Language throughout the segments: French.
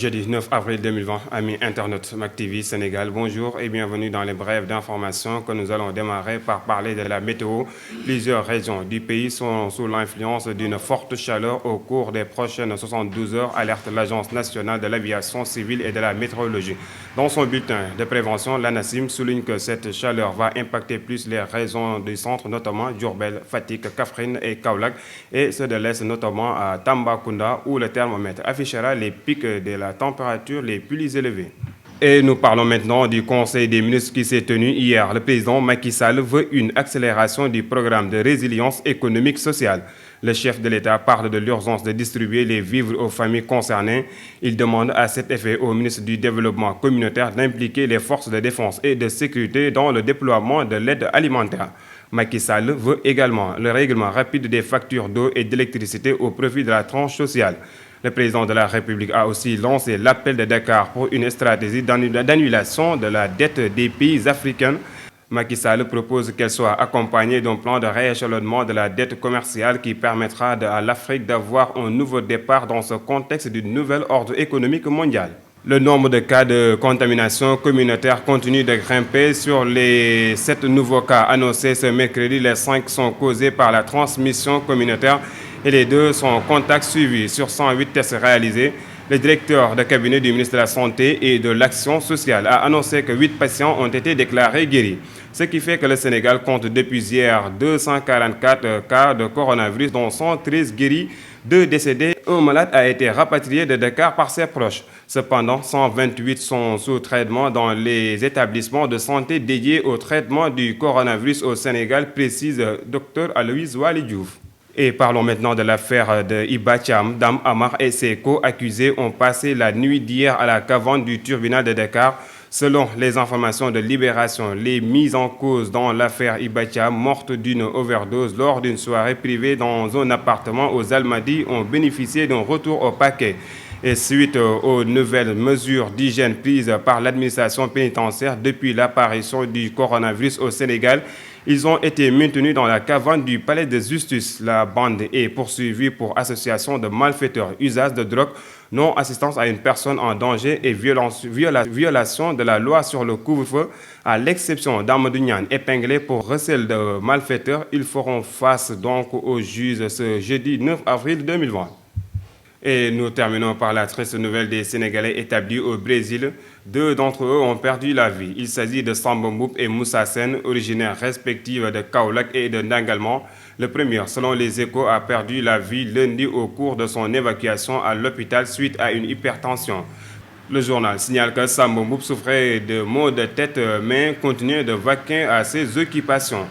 Jeudi 9 avril 2020, amis internautes MacTV Sénégal, bonjour et bienvenue dans les brèves d'information que nous allons démarrer par parler de la météo. Plusieurs régions du pays sont sous l'influence d'une forte chaleur au cours des prochaines 72 heures, alerte l'Agence nationale de l'aviation civile et de la météorologie. Dans son bulletin de prévention, l'ANACIM souligne que cette chaleur va impacter plus les régions du centre, notamment Diourbel, Fatick, Kaffrine et Kaolack, et ceux de l'Est, notamment à Tambacounda, où le thermomètre affichera les pics de la température les plus élevées. Et nous parlons maintenant du Conseil des ministres qui s'est tenu hier. Le président Macky Sall veut une accélération du programme de résilience économique sociale. Le chef de l'État parle de l'urgence de distribuer les vivres aux familles concernées. Il demande à cet effet au ministre du Développement communautaire d'impliquer les forces de défense et de sécurité dans le déploiement de l'aide alimentaire. Macky Sall veut également le règlement rapide des factures d'eau et d'électricité au profit de la tranche sociale. Le président de la République a aussi lancé l'appel de Dakar pour une stratégie d'annulation de la dette des pays africains. Macky Sall propose qu'elle soit accompagnée d'un plan de rééchelonnement de la dette commerciale qui permettra à l'Afrique d'avoir un nouveau départ dans ce contexte du nouvel ordre économique mondial. Le nombre de cas de contamination communautaire continue de grimper. Sur les 7 nouveaux cas annoncés ce mercredi, les 5 sont causés par la transmission communautaire et les 2 sont en contact suivi. Sur 108 tests réalisés, le directeur de cabinet du ministre de la Santé et de l'Action sociale a annoncé que 8 patients ont été déclarés guéris. Ce qui fait que le Sénégal compte depuis hier 244 cas de coronavirus, dont 113 guéris, 2 décédés. Un malade a été rapatrié de Dakar par ses proches. Cependant, 128 sont sous traitement dans les établissements de santé dédiés au traitement du coronavirus au Sénégal, précise Dr Aloïse Waly Diouf. Et parlons maintenant de l'affaire de Iba Thiam. Dame Amar et ses co-accusés ont passé la nuit d'hier à la caverne du tribunal de Dakar. Selon les informations de Libération, les mises en cause dans l'affaire Iba Thiam, morte d'une overdose lors d'une soirée privée dans un appartement aux Almadies, ont bénéficié d'un retour au paquet. Et suite aux nouvelles mesures d'hygiène prises par l'administration pénitentiaire depuis l'apparition du coronavirus au Sénégal, ils ont été maintenus dans la caverne du palais de justice. La bande est poursuivie pour association de malfaiteurs, usage de drogue, non-assistance à une personne en danger et violation de la loi sur le couvre-feu. À l'exception d'Amadou Niane, épinglé pour recel de malfaiteurs, ils feront face donc aux juges ce jeudi 9 avril 2020. Et nous terminons par la triste nouvelle des Sénégalais établis au Brésil. 2 d'entre eux ont perdu la vie. Il s'agit de Samba Mboup et Moussa Sène, originaires respectifs de Kaolack et de Ndangalman. Le premier, selon les Échos, a perdu la vie lundi au cours de son évacuation à l'hôpital suite à une hypertension. Le journal signale que Samba Mboup souffrait de maux de tête mais continuait de vaquer à ses occupations.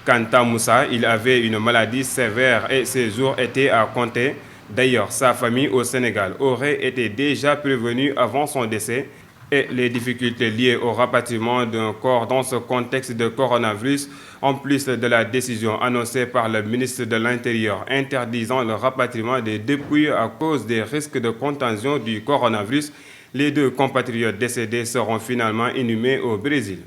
Quant à Moussa, il avait une maladie sévère et ses jours étaient à compter. D'ailleurs, sa famille au Sénégal aurait été déjà prévenue avant son décès et les difficultés liées au rapatriement d'un corps dans ce contexte de coronavirus, en plus de la décision annoncée par le ministre de l'Intérieur interdisant le rapatriement des dépouilles à cause des risques de contagion du coronavirus, les 2 compatriotes décédés seront finalement inhumés au Brésil.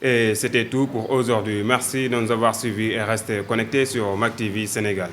Et c'était tout pour aujourd'hui. Merci de nous avoir suivis et restez connectés sur MacTV Sénégal.